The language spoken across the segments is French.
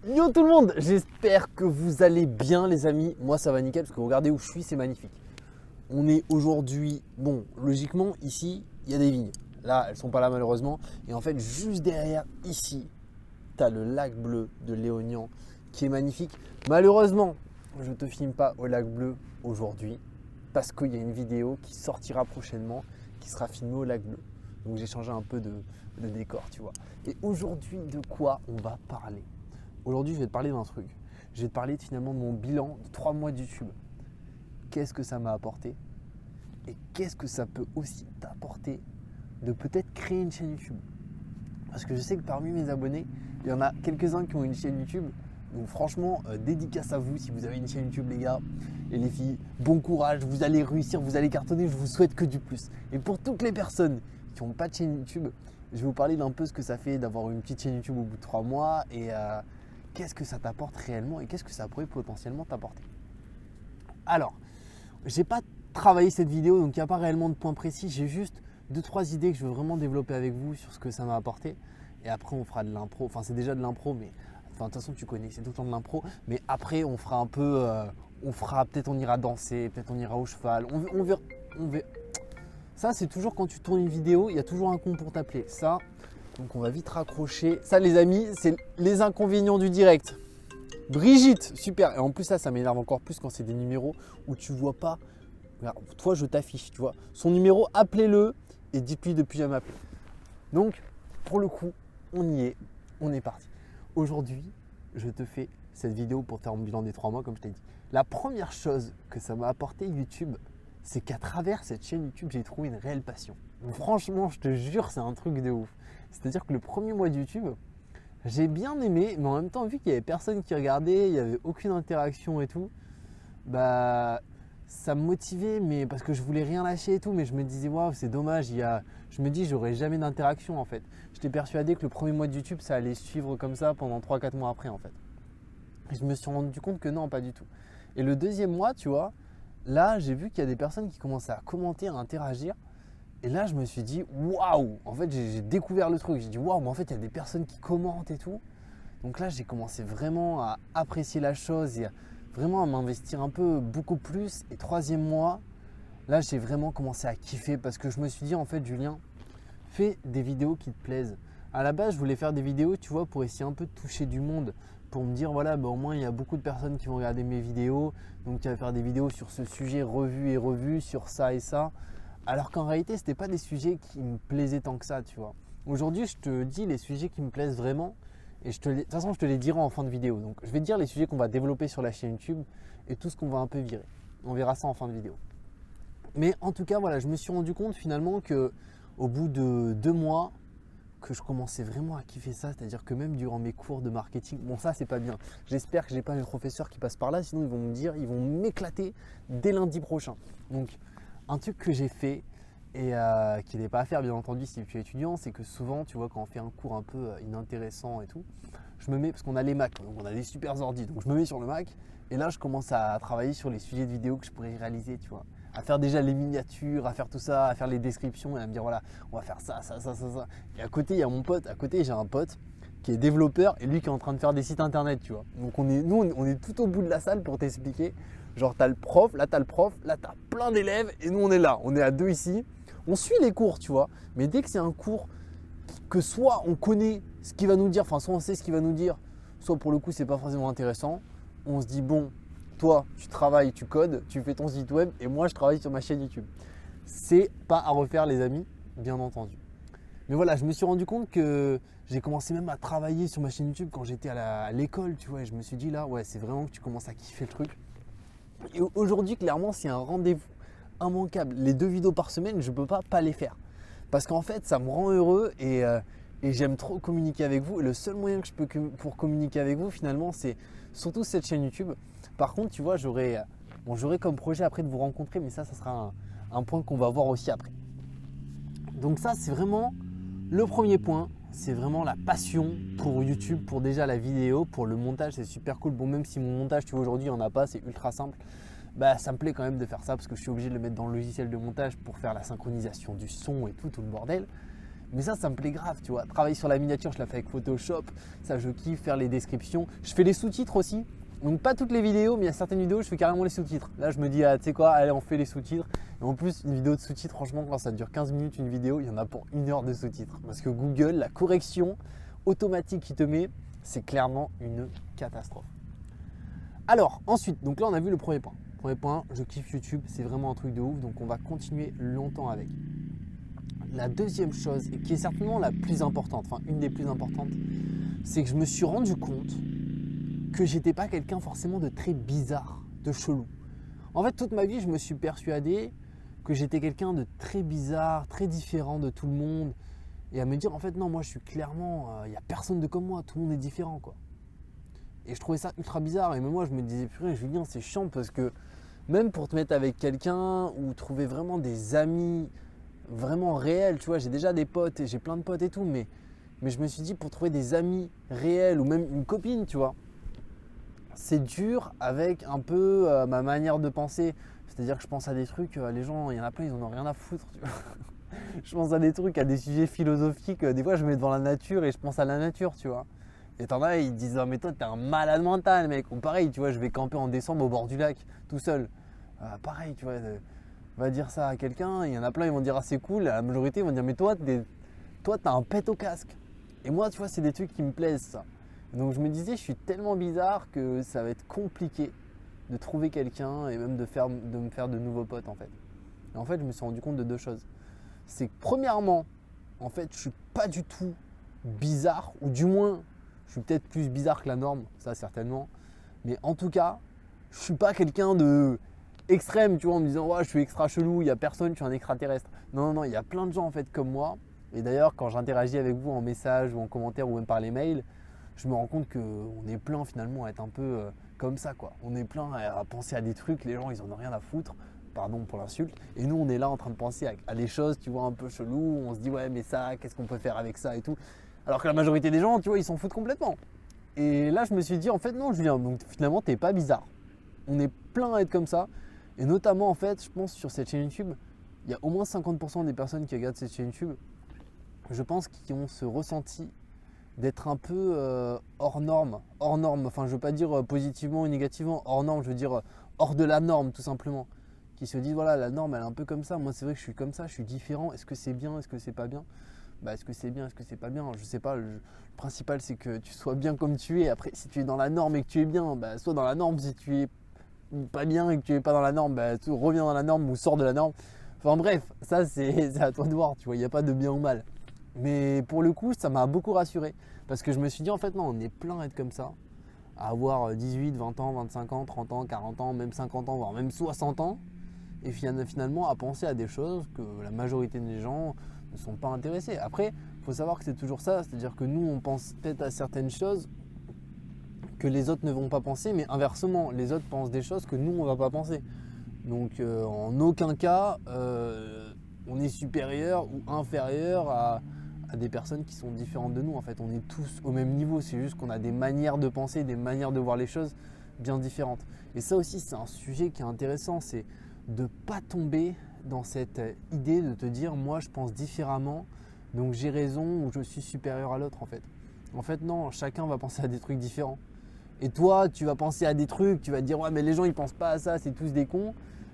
Yo tout le monde, j'espère que vous allez bien les amis. Moi ça va nickel parce que regardez où je suis, c'est magnifique. On est aujourd'hui, bon logiquement ici il y a des vignes. Là elles sont pas là malheureusement. Et en fait juste derrière ici, tu as le lac bleu de Léognan qui est magnifique. Malheureusement, je ne te filme pas au lac bleu aujourd'hui parce qu'il y a une vidéo qui sortira prochainement qui sera filmée au lac bleu. Donc j'ai changé un peu de décor tu vois. Et aujourd'hui de quoi on va parler? Aujourd'hui, je vais te parler d'un truc. Je vais te parler finalement de mon bilan de 3 mois de YouTube. Qu'est-ce que ça m'a apporté? Et qu'est-ce que ça peut aussi t'apporter de peut-être créer une chaîne YouTube? Parce que je sais que parmi mes abonnés, il y en a quelques-uns qui ont une chaîne YouTube. Donc franchement, dédicace à vous si vous avez une chaîne YouTube les gars et les filles. Bon courage, vous allez réussir, vous allez cartonner, je vous souhaite que du plus. Et pour toutes les personnes qui n'ont pas de chaîne YouTube, je vais vous parler d'un peu ce que ça fait d'avoir une petite chaîne YouTube au bout de 3 mois et qu'est-ce que ça t'apporte réellement et qu'est-ce que ça pourrait potentiellement t'apporter. Alors, j'ai pas travaillé cette vidéo donc il n'y a pas réellement de points précis. J'ai juste 2-3 idées que je veux vraiment développer avec vous sur ce que ça m'a apporté. Et après, on fera de l'impro. Enfin, c'est déjà de l'impro, mais de toute façon, tu connais, c'est tout le temps de l'impro. Mais après, on fera un peu. Peut-être on ira danser, peut-être on ira au cheval. On verra. Ça, c'est toujours quand tu tournes une vidéo, il y a toujours un compte pour t'appeler. Ça. Donc on va vite raccrocher. Ça les amis, c'est les inconvénients du direct. Brigitte, super. Et en plus ça m'énerve encore plus quand c'est des numéros où tu vois pas. Regarde, toi je t'affiche, tu vois. Son numéro, appelez-le et dites-lui de plus jamais m'appeler. Donc pour le coup, on y est, on est parti. Aujourd'hui, je te fais cette vidéo pour faire mon bilan des 3 mois comme je t'ai dit. La première chose que ça m'a apporté YouTube, c'est qu'à travers cette chaîne YouTube, j'ai trouvé une réelle passion. Donc, franchement, je te jure, c'est un truc de ouf. C'est-à-dire que le premier mois de YouTube, j'ai bien aimé, mais en même temps, vu qu'il n'y avait personne qui regardait, il n'y avait aucune interaction et tout, bah ça me motivait, mais parce que je voulais rien lâcher et tout, mais je me disais, waouh, c'est dommage, je me dis, j'aurais jamais d'interaction en fait. J'étais persuadé que le premier mois de YouTube, ça allait suivre comme ça pendant 3-4 mois après en fait. Et je me suis rendu compte que non, pas du tout. Et le deuxième mois, tu vois, là, j'ai vu qu'il y a des personnes qui commençaient à commenter, à interagir. Et là, je me suis dit, waouh! En fait, j'ai découvert le truc. J'ai dit, waouh, mais en fait, il y a des personnes qui commentent et tout. Donc là, j'ai commencé vraiment à apprécier la chose et vraiment à m'investir un peu beaucoup plus. Et troisième mois, là, j'ai vraiment commencé à kiffer parce que je me suis dit, en fait, Julien, fais des vidéos qui te plaisent. À la base, je voulais faire des vidéos, tu vois, pour essayer un peu de toucher du monde. Pour me dire, voilà, bah, au moins, il y a beaucoup de personnes qui vont regarder mes vidéos. Donc, tu vas faire des vidéos sur ce sujet revu et revu, sur ça et ça. Alors qu'en réalité, ce n'était pas des sujets qui me plaisaient tant que ça, tu vois. Aujourd'hui, je te dis les sujets qui me plaisent vraiment et de toute façon, je te les dirai en fin de vidéo. Donc, je vais te dire les sujets qu'on va développer sur la chaîne YouTube et tout ce qu'on va un peu virer. On verra ça en fin de vidéo. Mais en tout cas, voilà, je me suis rendu compte finalement que au bout de 2 mois, que je commençais vraiment à kiffer ça, c'est-à-dire que même durant mes cours de marketing, bon ça c'est pas bien. J'espère que j'ai pas mes professeurs qui passent par là, sinon ils vont me dire, ils vont m'éclater dès lundi prochain. Donc un truc que j'ai fait et qui n'est pas à faire bien entendu si tu es étudiant, c'est que souvent tu vois quand on fait un cours un peu inintéressant et tout, je me mets, parce qu'on a les Mac, donc on a des super ordi, donc je me mets sur le Mac et là je commence à travailler sur les sujets de vidéos que je pourrais réaliser, tu vois. À faire déjà les miniatures, à faire tout ça, à faire les descriptions et à me dire voilà, on va faire ça. Et à côté, il y a mon pote, à côté j'ai un pote qui est développeur et lui qui est en train de faire des sites internet, tu vois. Donc on est tout au bout de la salle pour t'expliquer. Genre t'as le prof, là t'as plein d'élèves et nous on est là, on est à 2 ici. On suit les cours, tu vois. Mais dès que c'est un cours que soit on connaît ce qu'il va nous dire, enfin soit on sait ce qu'il va nous dire, soit pour le coup c'est pas forcément intéressant, on se dit bon, toi tu travailles, tu codes, tu fais ton site web et moi je travaille sur ma chaîne YouTube. C'est pas à refaire les amis, bien entendu. Mais voilà, je me suis rendu compte que j'ai commencé même à travailler sur ma chaîne YouTube quand j'étais à l'école, tu vois, et je me suis dit là, ouais, c'est vraiment que tu commences à kiffer le truc. Et aujourd'hui, clairement, c'est un rendez-vous immanquable. Les 2 vidéos par semaine, je ne peux pas les faire. Parce qu'en fait, ça me rend heureux et j'aime trop communiquer avec vous. Et le seul moyen que je peux pour communiquer avec vous, finalement, c'est surtout cette chaîne YouTube. Par contre, tu vois, j'aurai comme projet après de vous rencontrer, mais ça sera un point qu'on va voir aussi après. Donc ça, c'est vraiment le premier point. C'est vraiment la passion pour YouTube, pour déjà la vidéo, pour le montage, c'est super cool. Bon, même si mon montage, tu vois, aujourd'hui, il n'y en a pas, c'est ultra simple. Bah, ça me plaît quand même de faire ça parce que je suis obligé de le mettre dans le logiciel de montage pour faire la synchronisation du son et tout le bordel. Mais ça me plaît grave, tu vois. Travailler sur la miniature, je la fais avec Photoshop. Ça, je kiffe faire les descriptions. Je fais les sous-titres aussi. Donc pas toutes les vidéos, mais il y a certaines vidéos, je fais carrément les sous-titres. Là, je me dis, ah, tu sais quoi, allez, on fait les sous-titres. Et en plus, une vidéo de sous-titres, franchement, quand ça dure 15 minutes, une vidéo, il y en a pour 1 heure de sous-titres. Parce que Google, la correction automatique qu'il te met, c'est clairement une catastrophe. Alors, ensuite, donc là, on a vu le premier point. Premier point, je kiffe YouTube, c'est vraiment un truc de ouf, donc on va continuer longtemps avec. La deuxième chose, et qui est certainement la plus importante, enfin une des plus importantes, c'est que je me suis rendu compte que j'étais pas quelqu'un forcément de très bizarre, de chelou. En fait, toute ma vie, je me suis persuadé que j'étais quelqu'un de très bizarre, très différent de tout le monde. Et à me dire, en fait, non, moi, je suis clairement, il n'y a personne de comme moi, tout le monde est différent, quoi. Et je trouvais ça ultra bizarre. Et même moi, je me disais, purée, Julien, c'est chiant parce que même pour te mettre avec quelqu'un ou trouver vraiment des amis vraiment réels, tu vois, j'ai déjà des potes et j'ai plein de potes et tout, mais je me suis dit, pour trouver des amis réels ou même une copine, tu vois, c'est dur avec un peu ma manière de penser. C'est-à-dire que je pense à des trucs, les gens, il y en a plein, ils en ont rien à foutre. Tu vois. Je pense à des trucs, à des sujets philosophiques. Des fois, je me mets devant la nature et je pense à la nature, tu vois. Et t'en as, ils disent, oh, mais toi, t'es un malade mental, mec. Ou pareil, tu vois, je vais camper en décembre au bord du lac, tout seul. Pareil, tu vois, va dire ça à quelqu'un. Il y en a plein, ils vont dire, ah, c'est cool. La majorité, ils vont dire, mais toi, t'as un pet au casque. Et moi, tu vois, c'est des trucs qui me plaisent, ça. Donc je me disais, je suis tellement bizarre que ça va être compliqué de trouver quelqu'un et même de me faire de nouveaux potes en fait. Et en fait, je me suis rendu compte de deux choses. C'est que premièrement, en fait, je suis pas du tout bizarre, ou du moins, je suis peut-être plus bizarre que la norme, ça certainement. Mais en tout cas, je suis pas quelqu'un de extrême, tu vois, en me disant, ouais, je suis extra chelou, il y a personne, je suis un extraterrestre. Non, non, non, il y a plein de gens en fait comme moi. Et d'ailleurs, quand j'interagis avec vous en message ou en commentaire ou même par les mails, je me rends compte qu'on est plein finalement à être un peu comme ça, quoi. On est plein à penser à des trucs, les gens ils en ont rien à foutre, pardon pour l'insulte, et nous on est là en train de penser à des choses, tu vois, un peu chelou, on se dit ouais mais ça, qu'est-ce qu'on peut faire avec ça et tout, alors que la majorité des gens, tu vois, ils s'en foutent complètement. Et là je me suis dit en fait non Julien, donc finalement t'es pas bizarre, on est plein à être comme ça, et notamment en fait je pense sur cette chaîne YouTube, il y a au moins 50% des personnes qui regardent cette chaîne YouTube, je pense qui ont ce ressenti d'être un peu hors norme, enfin je veux pas dire positivement ou négativement, hors norme, je veux dire hors de la norme tout simplement, qui se disent voilà la norme elle est un peu comme ça, moi c'est vrai que je suis comme ça, je suis différent, est-ce que c'est bien, est-ce que c'est pas bien, est-ce que c'est bien, est-ce que c'est pas bien, je sais pas, le principal c'est que tu sois bien comme tu es, après si tu es dans la norme et que tu es bien, sois dans la norme, si tu es pas bien et que tu es pas dans la norme, tu reviens dans la norme ou sors de la norme, enfin bref, ça c'est à toi de voir, tu vois, il n'y a pas de bien ou mal. Mais pour le coup, ça m'a beaucoup rassuré parce que je me suis dit en fait non, on est plein à être comme ça, à avoir 18, 20 ans, 25 ans, 30 ans, 40 ans, même 50 ans, voire même 60 ans et finalement à penser à des choses que la majorité des gens ne sont pas intéressés. Après, il faut savoir que c'est toujours ça, c'est-à-dire que nous on pense peut-être à certaines choses que les autres ne vont pas penser, mais inversement, les autres pensent des choses que nous on ne va pas penser. Donc en aucun cas on est supérieur ou inférieur à des personnes qui sont différentes de nous. En fait, on est tous au même niveau. C'est juste qu'on a des manières de penser, des manières de voir les choses bien différentes. Et ça aussi, c'est un sujet qui est intéressant. C'est de ne pas tomber dans cette idée de te dire « moi, je pense différemment, donc j'ai raison ou je suis supérieur à l'autre » en fait. En fait, non, chacun va penser à des trucs différents. Et toi, tu vas penser à des trucs, tu vas te dire « ouais, mais les gens, ils pensent pas à ça, c'est tous des cons ».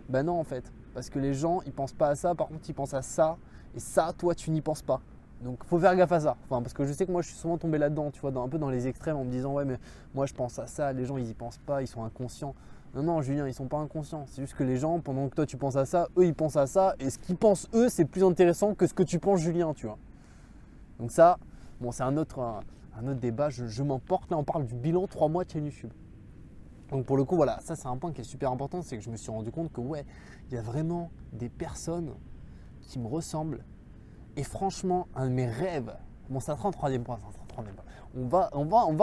Ben non, en fait. Parce que les gens, ils pensent pas à ça, par contre, ils pensent à ça. Et ça, toi, tu n'y penses pas. Donc, il faut faire gaffe à ça. Enfin, parce que je sais que moi, je suis souvent tombé là-dedans, tu vois, un peu dans les extrêmes en me disant « ouais, mais moi, je pense à ça, les gens, ils y pensent pas, ils sont inconscients ». Non, non, Julien, ils sont pas inconscients. C'est juste que les gens, pendant que toi, tu penses à ça, eux, ils pensent à ça. Et ce qu'ils pensent, eux, c'est plus intéressant que ce que tu penses, Julien, tu vois. Donc ça, bon, c'est un autre débat. Je m'emporte. Là, on parle du bilan 3 mois de chaîne YouTube. Donc pour le coup, voilà, ça c'est un point qui est super important, c'est que je me suis rendu compte que ouais, il y a vraiment des personnes qui me ressemblent. Et franchement, un de mes rêves, bon ça sera un troisième point, on va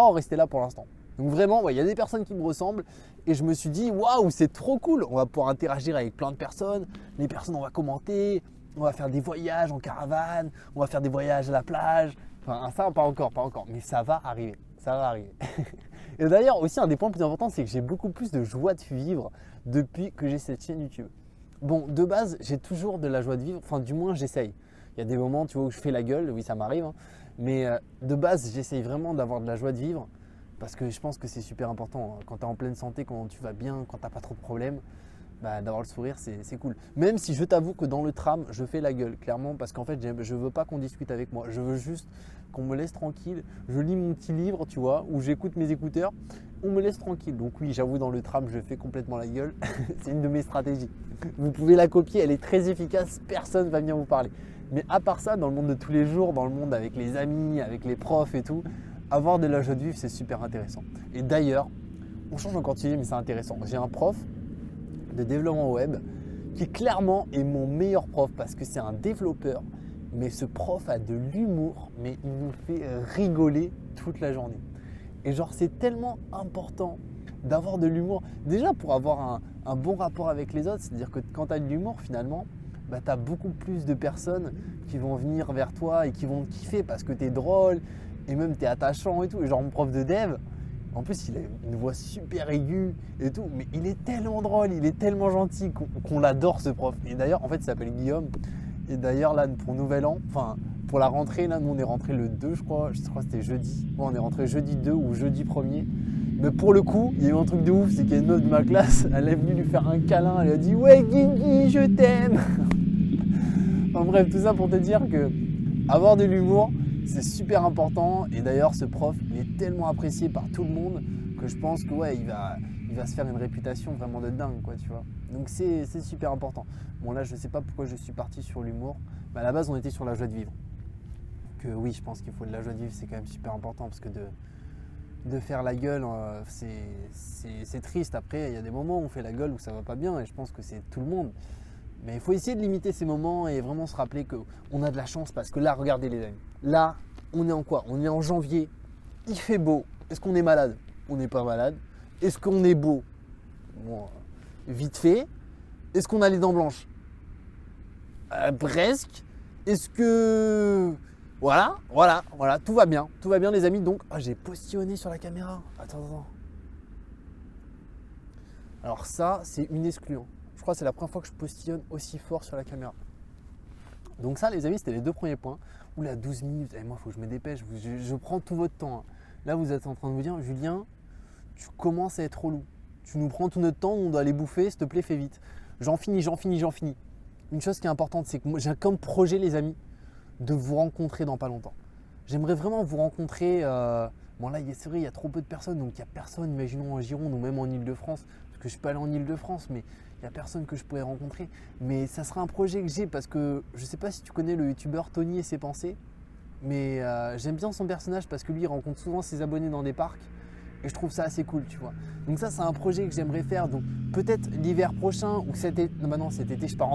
en rester là pour l'instant. Donc vraiment, ouais, il y a des personnes qui me ressemblent et je me suis dit waouh, c'est trop cool, on va pouvoir interagir avec plein de personnes, les personnes on va commenter, on va faire des voyages en caravane, on va faire des voyages à la plage, enfin ça pas encore, mais ça va arriver. Et d'ailleurs aussi un des points plus importants, c'est que j'ai beaucoup plus de joie de vivre depuis que j'ai cette chaîne YouTube. Bon, de base, j'ai toujours de la joie de vivre, enfin du moins j'essaye. Il y a des moments, tu vois, où je fais la gueule, oui, ça m'arrive. Hein. Mais de base, j'essaye vraiment d'avoir de la joie de vivre parce que je pense que c'est super important. Hein. Quand tu es en pleine santé, quand tu vas bien, quand tu n'as pas trop de problèmes, bah, d'avoir le sourire, c'est cool. Même si je t'avoue que dans le tram, je fais la gueule, clairement, parce qu'en fait, je veux pas qu'on discute avec moi. Je veux juste qu'on me laisse tranquille. Je lis mon petit livre, tu vois, ou j'écoute mes écouteurs. On me laisse tranquille. Donc oui, j'avoue, dans le tram, je fais complètement la gueule. C'est une de mes stratégies. Vous pouvez la copier, elle est très efficace. Personne ne va venir vous parler. Mais à part ça, dans le monde de tous les jours, dans le monde avec les amis, avec les profs et tout, avoir de la joie de vivre, c'est super intéressant. Et d'ailleurs, on change encore de sujet, mais c'est intéressant. J'ai un prof de développement web qui clairement est mon meilleur prof parce que c'est un développeur, mais ce prof a de l'humour, mais il nous fait rigoler toute la journée. Et genre c'est tellement important d'avoir de l'humour, déjà pour avoir un bon rapport avec les autres, c'est-à-dire que quand tu as de l'humour finalement, bah, tu as beaucoup plus de personnes qui vont venir vers toi et qui vont te kiffer parce que tu es drôle et même tu es attachant et tout. Et genre mon prof de dev, en plus, il a une voix super aiguë et tout, mais il est tellement drôle, il est tellement gentil qu'on l'adore ce prof. Et d'ailleurs, en fait, il s'appelle Guillaume. Et d'ailleurs, là, pour Nouvel An, enfin, pour la rentrée, là, nous, on est rentré le 2, je crois que c'était jeudi. Ouais, on est rentré jeudi 2 ou jeudi 1er. Mais pour le coup, il y a eu un truc de ouf, c'est qu'il y a une meuf de ma classe, elle est venue lui faire un câlin, elle lui a dit « Ouais, Guigui, je t'aime !» Enfin bref, tout ça pour te dire que avoir de l'humour, c'est super important. Et d'ailleurs, ce prof, il est tellement apprécié par tout le monde que je pense que ouais, il va se faire une réputation vraiment de dingue, quoi, tu vois. Donc c'est super important. Bon là, je sais pas pourquoi je suis parti sur l'humour. Mais à la base, on était sur la joie de vivre. Que oui, je pense qu'il faut de la joie de vivre, c'est quand même super important parce que de faire la gueule, c'est triste. Après, il y a des moments où on fait la gueule où ça va pas bien et je pense que c'est tout le monde. Mais il faut essayer de limiter ces moments et vraiment se rappeler qu'on a de la chance parce que là, regardez les amis. Là, on est en quoi? On est en janvier, il fait beau. Est-ce qu'on est malade? On n'est pas malade. Est-ce qu'on est beau? Bon, vite fait. Est-ce qu'on a les dents blanches? Presque. Est-ce que... Voilà, tout va bien. Tout va bien les amis. Donc, j'ai postillonné sur la caméra. Attends. Alors ça, c'est une excluant. Je crois que c'est la première fois que je postillonne aussi fort sur la caméra. Donc ça les amis, c'était les deux premiers points. Oula, 12 minutes, moi il faut que je me dépêche, je prends tout votre temps. Hein. Là vous êtes en train de vous dire, Julien, tu commences à être relou. Tu nous prends tout notre temps, on doit aller bouffer, s'il te plaît fais vite. J'en finis. Une chose qui est importante, c'est que moi, j'ai comme projet les amis, de vous rencontrer dans pas longtemps. J'aimerais vraiment vous rencontrer, bon là c'est vrai, il y a trop peu de personnes, donc il n'y a personne, imaginons en Gironde ou même en Ile-de-France, parce que je peux aller en Ile-de-France, mais il n'y a personne que je pourrais rencontrer. Mais ça sera un projet que j'ai parce que je ne sais pas si tu connais le youtubeur Tony et ses pensées, mais j'aime bien son personnage parce que lui il rencontre souvent ses abonnés dans des parcs et je trouve ça assez cool, tu vois. Donc ça c'est un projet que j'aimerais faire, donc peut-être l'hiver prochain ou cet été, non cet été je pars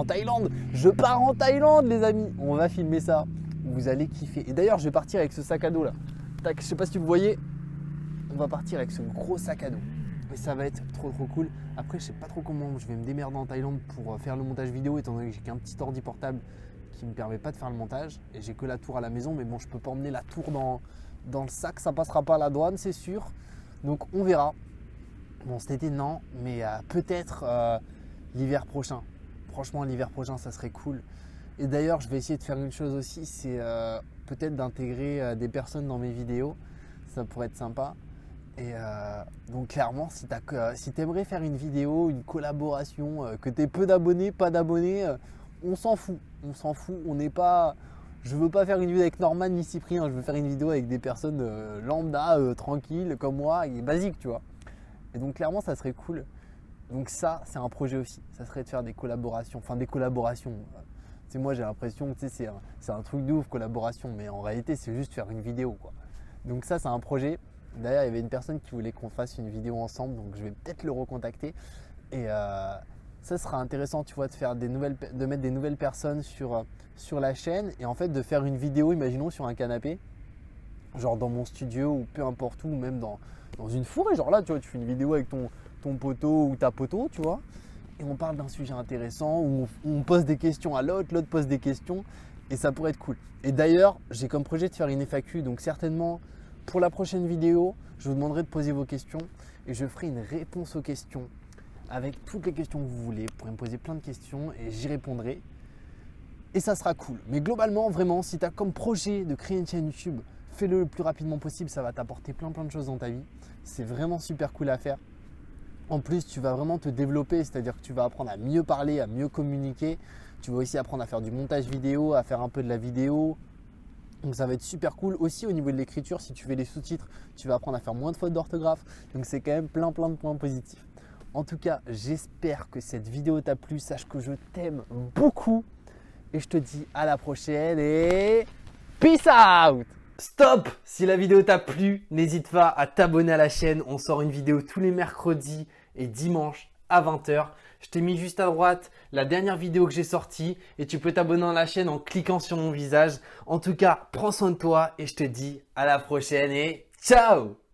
en Thaïlande, les amis, on va filmer ça, vous allez kiffer. Et d'ailleurs je vais partir avec ce sac à dos là, tac, je sais pas si vous voyez, on va partir avec ce gros sac à dos. Et ça va être trop cool. Après, je sais pas trop comment je vais me démerder en Thaïlande pour faire le montage vidéo, étant donné que j'ai qu'un petit ordi portable qui me permet pas de faire le montage. Et j'ai que la tour à la maison, mais bon, je peux pas emmener la tour dans le sac, ça passera pas à la douane, c'est sûr. Donc on verra. Bon, cet été non, mais peut-être l'hiver prochain. Franchement, l'hiver prochain, ça serait cool. Et d'ailleurs, je vais essayer de faire une chose aussi, c'est peut-être d'intégrer des personnes dans mes vidéos. Ça pourrait être sympa. Et donc clairement, si tu aimerais faire une vidéo, une collaboration, que tu aies peu d'abonnés, pas d'abonnés, on s'en fout. On n'est pas... Je veux pas faire une vidéo avec Norman ni Cyprien, je veux faire une vidéo avec des personnes lambda, tranquilles, comme moi, et basiques, tu vois. Et donc clairement, ça serait cool. Donc ça, c'est un projet aussi. Ça serait de faire des collaborations. Tu sais, moi, j'ai l'impression que c'est un truc de ouf, collaboration. Mais en réalité, c'est juste faire une vidéo, quoi. Donc ça, c'est un projet. D'ailleurs, il y avait une personne qui voulait qu'on fasse une vidéo ensemble, donc je vais peut-être le recontacter. Et ça sera intéressant, tu vois, de mettre des nouvelles personnes sur la chaîne et en fait de faire une vidéo, imaginons, sur un canapé, genre dans mon studio ou peu importe où, ou même dans une forêt. Genre là, tu vois, tu fais une vidéo avec ton poteau ou ta poteau, tu vois, et on parle d'un sujet intéressant, où on pose des questions à l'autre pose des questions et ça pourrait être cool. Et d'ailleurs, j'ai comme projet de faire une FAQ, donc certainement... Pour la prochaine vidéo, je vous demanderai de poser vos questions et je ferai une réponse aux questions avec toutes les questions que vous voulez. Vous pourrez me poser plein de questions et j'y répondrai. et ça sera cool. Mais globalement, vraiment, si tu as comme projet de créer une chaîne YouTube, fais-le le plus rapidement possible, ça va t'apporter plein de choses dans ta vie. C'est vraiment super cool à faire. En plus, tu vas vraiment te développer, c'est-à-dire que tu vas apprendre à mieux parler, à mieux communiquer. Tu vas aussi apprendre à faire du montage vidéo, à faire un peu de la vidéo. Donc ça va être super cool. Aussi au niveau de l'écriture, si tu fais les sous-titres, tu vas apprendre à faire moins de fautes d'orthographe. Donc c'est quand même plein de points positifs. En tout cas, j'espère que cette vidéo t'a plu. Sache que je t'aime beaucoup. Et je te dis à la prochaine et peace out! Stop! Si la vidéo t'a plu, n'hésite pas à t'abonner à la chaîne. On sort une vidéo tous les mercredis et dimanches à 20 h. Je t'ai mis juste à droite la dernière vidéo que j'ai sortie et tu peux t'abonner à la chaîne en cliquant sur mon visage. En tout cas, prends soin de toi et je te dis à la prochaine et ciao!